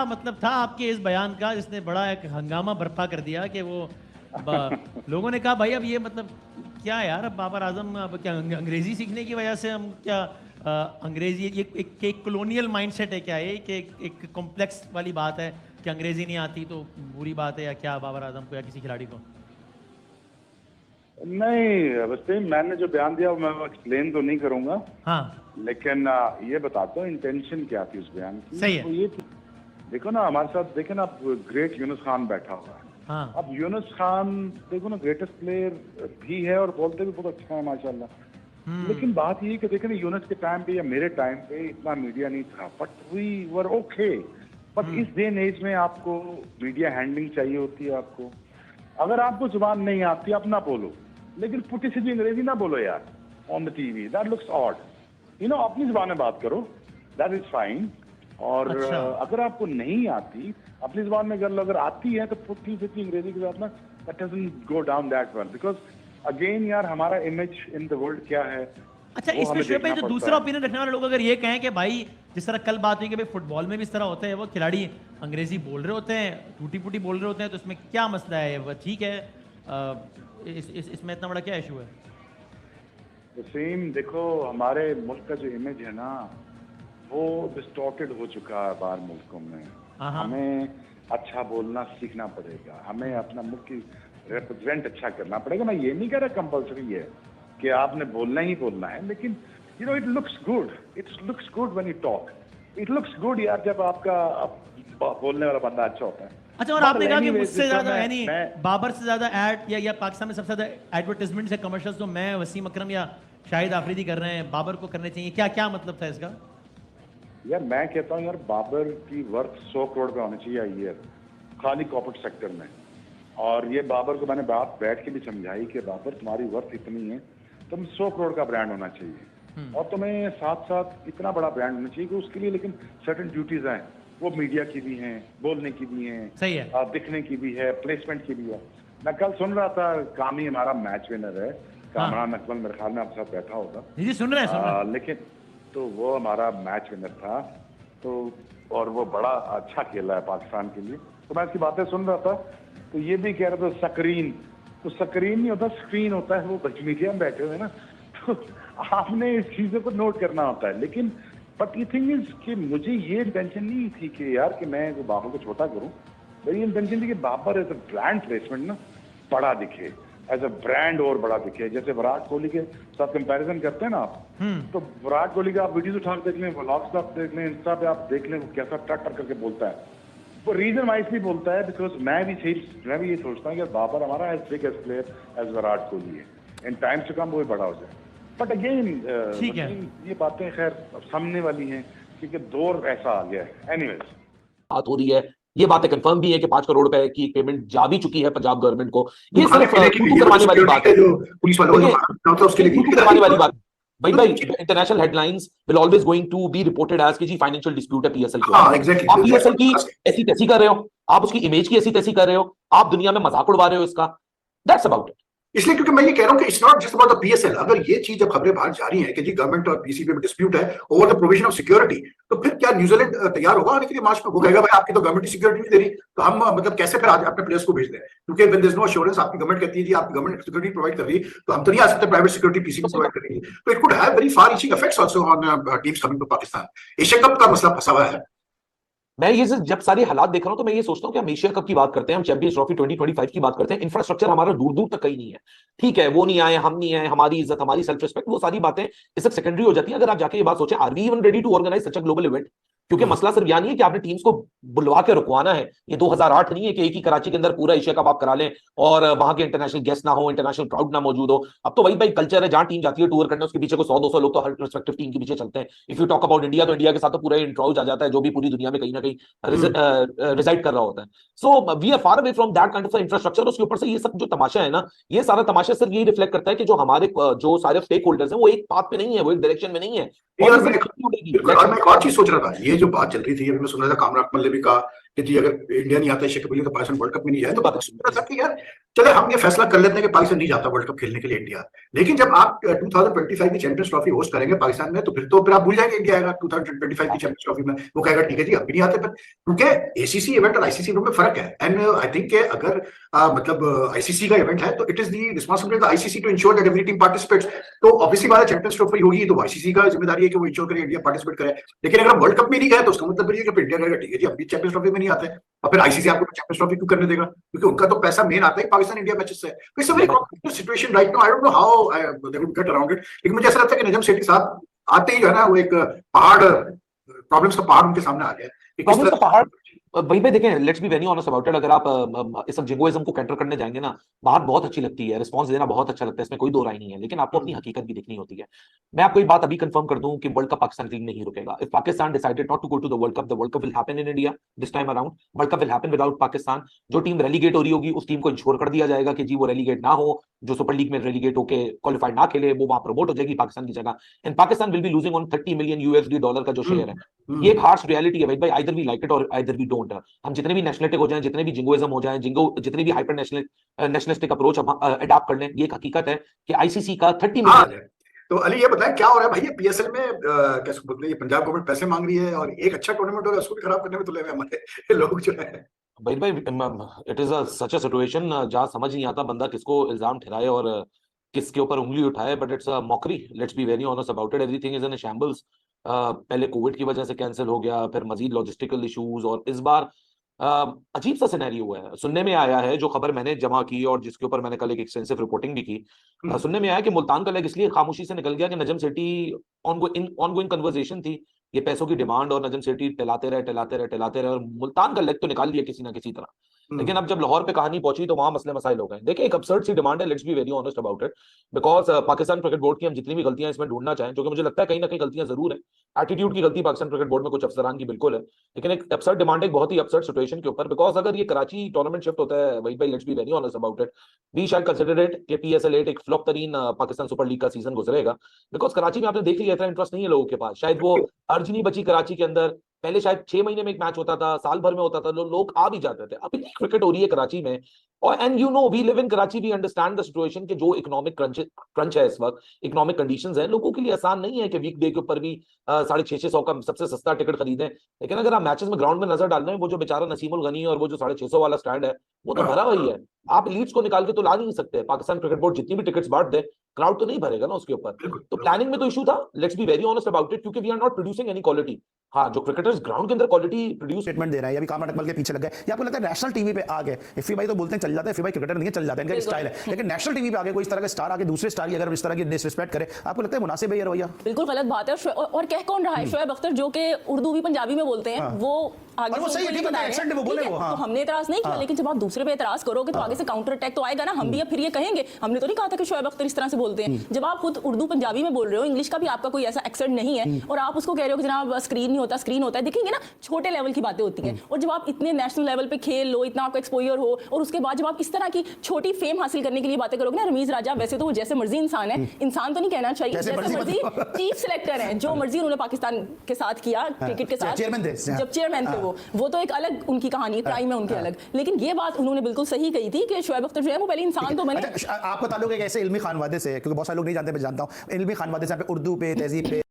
मतलब था आपके इस बयान का जिसने बड़ा एक हंगामा बर्पा कर दिया कि वो लोगों ने कहा भाई अब ये मतलब क्या यार, अब बाबर आजम अब क्या अंग्रेजी सीखने की वजह से हम क्या अंग्रेजी ये एक कॉलोनियल माइंडसेट है क्या ये कि एक कॉम्प्लेक्स वाली बात है कि अंग्रेजी नहीं आती तो बुरी बात है या क्या बाबर आजम को या किसी खिलाड़ी को? नहीं, वैसे मैंने जो बयान दिया मैं एक्सप्लेन तो नहीं करूंगा, हाँ लेकिन ये बताता हूँ इंटेंशन क्या थी उस बयान की। सही है। तो ये देखो ना, हमारे साथ देखे ना, ग्रेट यूनुस खान बैठा हुआ है। हाँ अब यूनुस खान देखो ना, ग्रेटेस्ट प्लेयर भी है और बोलते भी बहुत अच्छा है माशाल्लाह। लेकिन बात ये कि देखे ना, यूनुस के टाइम पे या मेरे टाइम पे इतना मीडिया नहीं था, but we were okay. But इस डे एंड एज में आपको मीडिया हैंडलिंग चाहिए होती है। आपको अगर आपको जुबान नहीं आती आप ना बोलो, लेकिन पुटी सीधी अंग्रेजी ना बोलो यार on the TV, that looks odd. अपनी जुबान में बात करो, दैट इज फाइन। और अच्छा। अगर आपको नहीं आती अपनी जुबान में कर लो, अगर आती है तो पुट्ठी सीधी अंग्रेजी के साथ ना, that doesn't go down that well, because again यार हमारा इमेज इन द वर्ल्ड क्या है। अच्छा, इसमें शुभ भाई जो दूसरा ओपिनियन रखने वाले लोग अगर ये कहें कि भाई जिस तरह कल बात हुई कि भाई फुटबॉल में भी इस तरह होता है, वो खिलाड़ी अंग्रेजी बोल रहे होते हैं, टूटी फूटी बोल रहे होते हैं, तो इसमें क्या मसला है? वो ठीक है, इसमें इतना बड़ा क्या इशू है? सेम देखो, हमारे मुल्क का जो इमेज है ना वो डिस्टॉर्टेड हो चुका है बाहर मुल्कों में। हमें अच्छा बोलना सीखना पड़ेगा, हमें अपना मुल्क की रिप्रेजेंट अच्छा करना पड़ेगा। मैं ये नहीं कह रहा कंपल्सरी है कि आपने बोलना ही बोलना है, लेकिन it looks good, when you talk, it looks good यार, जब आपका बोलने वाला बंदा अच्छा होता है। अच्छा, और आपने कहा कि मुझसे ज्यादा यानी बाबर से ज्यादा एड या पाकिस्तान में सबसे ज्यादा एडवर्टाइजमेंट से कमर्शियल्स तो मैं, वसीम अकरम या शाहिद आफरीदी कर रहे हैं, बाबर को करने चाहिए, क्या क्या मतलब था इसका? यार मैं कहता हूँ यार, बाबर की वर्थ 100 करोड़ पे होनी चाहिए ईयर, खाली कॉर्पोरेट सेक्टर में। और ये बाबर को मैंने बात बैठ के भी समझाई कि बाबर तुम्हारी वर्थ इतनी है, तुम 100 करोड़ का ब्रांड होना चाहिए, और तुम्हें साथ साथ इतना बड़ा ब्रांड होना चाहिए कि उसके लिए लेकिन सर्टेन ड्यूटीज हैं, वो मीडिया की भी हैं, बोलने की भी हैं, सही है, दिखने की भी है, प्लेसमेंट की भी है। मैं कल सुन रहा था, कामी हमारा मैच विनर है, कामरान अकमल मेरे ख्याल में आपके साथ बैठा होगा जी, सुन रहे हैं। लेकिन तो वो हमारा मैच विनर था, तो और वो बड़ा अच्छा खेला है पाकिस्तान के लिए। तो मैं इसकी बातें सुन रहा था, तो ये भी कह रहा था स्क्रीन, तो स्क्रीन नहीं होता, स्क्रीन होता है, वो मीडिया में बैठे हुए ना, तो आपने इस चीजों को नोट करना होता है। लेकिन बट ये थिंग इज कि मुझे ये इंटेंशन नहीं थी कि यार कि मैं वो बाबर को छोटा करूं, मेरी इंटेंशन थी कि Babar as a brand placement ना बड़ा दिखे, एज अ ब्रांड और बड़ा दिखे। जैसे विराट कोहली के साथ कंपैरिजन करते हैं ना आप, तो विराट कोहली का आप वीडियोस उठा के देख लें, व्लॉग्स आप देख लें, इंस्टा पे आप देख लें वो कैसा टक टक करके बोलता है। वो रीजन वाइजली बोलता है, बिकॉज मैं भी ये सोचता हूँ कि बाबर हमारा as big as player as Virat Kohli है, इन टाइम्स टू कम वो बड़ा हो जाए। बट अगेन ये बातें खैर सामने वाली हैं, क्योंकि दौर ऐसा आ गया है। एनीवेज, बात हो रही है, ये बातें कंफर्म भी है कि 5 करोड़ रुपए की पेमेंट जा भी चुकी है पंजाब गवर्नमेंट को। ये सिर्फ करवाने वाली बात है, पुलिस वालों को उसके लिए करवाने वाली बात। भाई international headlines will always going to be reported as कि जी फाइनेंशियल डिस्प्यूट है पीएसएल की। आप पीएसएल की ऐसी तैसी कर रहे हो, आप उसकी इमेज की ऐसी तैसी कर रहे हो, आप दुनिया में मजाक उड़वा रहे हो इसका। That's about it. इसलिए क्योंकि मैं ये कह रहा हूं कि it's not just about the PSL. अगर ये चीज जब खबरें बाहर जा रही हैं कि जी गवर्नमेंट और पीसीबी में डिस्प्यूट है over the provision of security, तो फिर क्या न्यूजीलैंड तैयार होगा आने के लिए मार्च में? वो कहेगा भाई आपकी तो गवर्नमेंट सिक्योरिटी नहीं दे रही, तो हम मतलब कैसे फिर आज अपने प्लेयर्स को भेज दें? क्योंकि when there is no assurance, आपकी गवर्नमेंट कहती है जी आपकी गवर्नमेंट सिक्योरिटी प्रोवाइड कर रही है, तो हम तो नहीं आ सकते प्राइवेट सिक्योरिटी पीसीबी प्रोवाइड कर रही है। तो it could have very far reaching effects also on teams coming to Pakistan. Asia cup का मसला फंसा हुआ है। मैं ये जब सारे हालात देख रहा हूं तो मैं ये सोचता हूं कि हम एशिया कप की बात करते हैं, हम चैंपियंस ट्रॉफी 2025 की बात करते हैं, इंफ्रास्ट्रक्चर हमारा दूर दूर तक कहीं नहीं है। ठीक है, वो नहीं आए, हम नहीं आए, हमारी इज्जत, हमारी सेल्फ रिस्पेक्ट, वो सारी बातें इस तक सेकेंडरी हो जाती है। अगर आप जाके ये बात सोचें, are we even ready to organise such a global event? क्योंकि मसला सिर्फ यह नहीं है कि आपने टीम्स को बुलवा के रुकवाना है। ये 2008 नहीं है कि एक ही कराची के अंदर पूरा एशिया कप आप करा लें और वहां के इंटरनेशनल गेस्ट ना हो, इंटरनेशनल क्राउड ना मौजूद हो। अब तो वही भाई कल्चर है, जहां टीम जाती है टूर करने, उसके पीछे को 100-200 लोग तो हर रिस्पेक्टिव टीम के पीछे चलते हैं। If you talk about India, तो इंडिया के साथ तो पूरा इंट्राउज आ जाता है, जो भी पूरी दुनिया में कहीं ना कहीं रिजाइड कर रहा होता है। So we are far away from that kind of infrastructure. उसके ऊपर से ये सब जो तमाशा है ना, ये सारा तमाशा सिर्फ यही रिफ्लेक्ट करता है कि जो हमारे जो सारे स्टेक होल्डर्स हैं वो एक पाथ पे नहीं है, वो एक डायरेक्शन में नहीं है। और मैं एक और चीज सोच रहा था, ये जो बात चल रही थी, अभी मैं सुन रहा था कामरान अकमल ने भी कहा कि जी अगर इंडिया नहीं आता शेख अब्दुल्ला तो पाकिस्तान वर्ल्ड कप में नहीं जाए, तो बात सुन था कि यार चले हम ये फैसला कर लेते हैं कि पाकिस्तान नहीं जाता वर्ल्ड कप खेलने के लिए इंडिया। लेकिन जब आप 2025 की चैंपियंस ट्रॉफी होस्ट करेंगे पाकिस्तान में, तो फिर आप भूल जाएंगे इंडिया आएगा 2025 की चैंपियंस ट्रॉफी में, वो कहेगा ठीक है जी अब भी नहीं आते। पर क्योंकि एसीसी इवेंट और आईसीसी इवेंट में फर्क है, एंड आई थिंक अगर मतलब आईसीसी का इवेंट है तो it is the responsibility of ICC to ensure that every team participates. तो ऑब्वियसली बात है चैंपियंस ट्रॉफी होगी तो आईसीसी का जिम्मेदारी है कि वो इंश्योर करे इंडिया पार्टिसिपेट करे। लेकिन अगर वर्ल्ड कप में नहीं गए तो उसका मतलब ये है कि इंडिया कहेगा ठीक है जी अब भी चैंपियंस ट्रॉफी में नहीं आते, और फिर आईसीसी आपको चैंपियंस ट्रॉफी क्यों करने देगा, क्योंकि उनका तो पैसा मेन आता है पाकिस्तान इंडिया मैचेस से। It's a very complicated situation right now, I don't know how they would get around it. लेकिन मुझे ऐसा लगता है कि नजम सेठी साहब आते ही जो है ना वो एक पहाड़, प्रॉब्लम्स का पहाड़ उनके सामने आ गया कि किस तरह पहाड़। भाई देखें, let's be very honest about it, अगर आप इस जिंगोइज्म को काउंटर करने जाएंगे ना, बात बहुत अच्छी लगती है, रिस्पांस देना बहुत अच्छा लगता है, इसमें कोई दो राय नहीं है, लेकिन आपको अपनी हकीकत भी देखनी होती है। मैं आपको एक बात अभी कंफर्म कर दूं कि वर्ल्ड कप पाकिस्तान टीम नहीं रुकेगा। If Pakistan decided not to go to the world cup will happen in India this time around. World cup will happen without Pakistan. जो टीम रेलीगेट हो रही होगी उस टीम को इंश्योर कर दिया जाएगा कि जी वो रेलीगेट ना हो, जो सुपर लीग में रेलीगेट होकर क्वालिफाइड ना खेले वो वहां प्रमोट हो जाएगी पाकिस्तान की जगह, and Pakistan will be losing on $30 million का जो शेयर है। ये एक हार्श रियलिटी है भाई, आइदर वी लाइक इट और आइदर वी डोंट। हम जितने भी नेशनलिस्टिक हो जाएं, जितने भी जिंगोइज्म हो जाएं, जितने भी हाइपर नेशनलिस्टिक अप्रोच हम अडॉप्ट कर लें, ये एक हकीकत है कि आईसीसी का 30 मिलियन। तो अली ये बताएं क्या हो रहा है भाई, ये पीएसएल में कैसे बोलते हैं, ये पंजाब गवर्नमेंट पैसे मांग रही है और एक अच्छा टूर्नामेंट हो रहा है उसको भी खराब करने में तुले हुए हमारे लोग जो है। भाई it is such a situation जहां समझ नहीं आता बंदा किसको इल्जाम ठहराए और किसके ऊपर उंगली उठाए, but it's a mockery. Let's be very honest about it, everything is in a shambles. पहले कोविड की वजह से कैंसिल हो गया, फिर मजीद लॉजिस्टिकल इश्यूज, और इस बार अजीब सा सिनेरियो है। सुनने में आया है, जो खबर मैंने जमा की और जिसके ऊपर मैंने कल एक एक्सटेंसिव रिपोर्टिंग भी की, सुनने में आया कि मुल्तान का लेग इसलिए खामोशी से निकल गया कि नजम सेठी ऑनगोइंग कन्वर्सेशन थी, ये पैसों की डिमांड, और नजम सेठी टलाते रहे और मुल्तान का लेग तो निकाल लिया किसी ना किसी तरह। लेकिन अब जब लाहौर पे कहानी पहुंची तो वहां मसले मसाइल हो गए। देखिए एक absurd सी डिमांड है, let's be very honest about it, because Pakistan cricket board की हम जितनी भी गलतियां इसमें ढूंढना चाहें, जो कि मुझे लगता है कहीं ना कहीं गलतियां जरूर है, एटीट्यूड की गलती पाकिस्तान क्रिकेट बोर्ड में कुछ अफसरान की बिल्कुल है, लेकिन एक absurd डिमांड, एक बहुत ही absurd सिचुएशन के ऊपर, बिकॉज अगर ये कराची टूर्नामेंट शिफ्ट होता है वही भाई, let's be very honest about it, we shall consider it कि PSL 8 एक फ्लॉप तरीन पाकिस्तान सुपर लीग का सीजन गुजरेगा, बिकॉज कराची में आपने देख लिया इतना इंटरेस्ट नहीं है लोगों के पास, शायद वो अर्ज नहीं बची कराची के अंदर। पहले शायद 6 महीने में एक मैच होता था, साल भर में होता था, लोग आ भी जाते थे। अभी क्रिकेट हो रही है कराची में, और and you know we live in Karachi, we understand the situation कि जो इकोनॉमिक क्रंच है इस वक्त, इकोनॉमिक कंडीशंस हैं, लोगों के लिए आसान नहीं है कि वीक डे के ऊपर भी 650 का सबसे सस्ता टिकट खरीदें। लेकिन अगर आप मैचेस में ग्राउंड में नजर डाल रहे हैं, वो जो बेचारा नसीमुल गनी और वो जो 650 वाला स्टैंड है वो तो भरा वही है। आप लीड्स को निकाल के तो ला नहीं सकते। पाकिस्तान क्रिकेट बोर्ड जितनी भी टिकट्स बांट दे, क्राउड तो नहीं भरेगा ना उसके ऊपर। तो प्लानिंग में तो इशू था, let's be very honest about it, क्योंकि we are not producing any quality. हाँ, जो क्रिकेटर्स ग्राउंड के अंदर क्वालिटी प्रोड्यूस स्टेटमेंट दे रहा है, या भी कामरान अकमल के पीछे लग गए, या आपको लगता है नेशनल टीवी पे आ गए, इफी भाई तो बोलते हैं चल जाता है, इफी भाई क्रिकेटर नहीं है, चल जाता है, इनका स्टाइल है, लेकिन नेशनल टीवी पे आगे कोई इस तरह का स्टार आगे दूसरे स्टार की अगर इस तरह की डिसरिस्पेक्ट करे, आपको लगता है मुनासिब है ये रवैया? बिल्कुल गलत बात है। और कह कौन रहा है? शोएब अख्तर जो कि उर्दू भी पंजाबी में बोलते हैं, वो आगे वो सही है, ठीक है, एक्सेंट वो बोले वो, तो हमने एतराज नहीं किया, लेकिन जब आप दूसरे पे एतराज करोगे तो आगे से काउंटर अटैक तो आएगा ना। हम भी अब फिर ये कहेंगे, हमने तो नहीं कहा था कि शोएब अख्तर इस तरह से बोलते हैं। जब आप खुद उर्दू पंजाबी में बोल रहे हो, इंग्लिश का भी आपका कोई ऐसा एक्सेंट नहीं है, और आप उसको कह रहे हो कि जनाब स्क्रीन नहीं होता, स्क्रीन होता है। देखेंगे ना, छोटे लेवल की बातें होती हैं, और जब आप इतने नेशनल लेवल पे खेल लो, इतना आपका एक्सपोजर हो, और उसके बाद जब आप इस तरह की छोटी फेम हासिल करने के लिए बातें करोगे ना, रमीज राजा वैसे तो वो जैसे मर्जी इंसान है, इंसान तो नहीं कहना चाहिए, जैसे मर्जी चीफ सिलेक्टर है, जो मर्जी उन्होंने पाकिस्तान के साथ किया, क्रिकेट के साथ जब चेयरमैन थे वो तो एक अलग उनकी कहानी, प्राइम है उनके अलग। लेकिन ये बात उन्होंने बिल्कुल सही कही थी कि शोएब अख्तर जो है वो पहले इंसान तो बने। आपका ताल्लुक एक ऐसे इल्मी खानवादे से, क्योंकि बहुत सारे लोग नहीं जानते, मैं जानता हूँ, इल्मी खानवादे से उर्दू पे, तहजीब पे,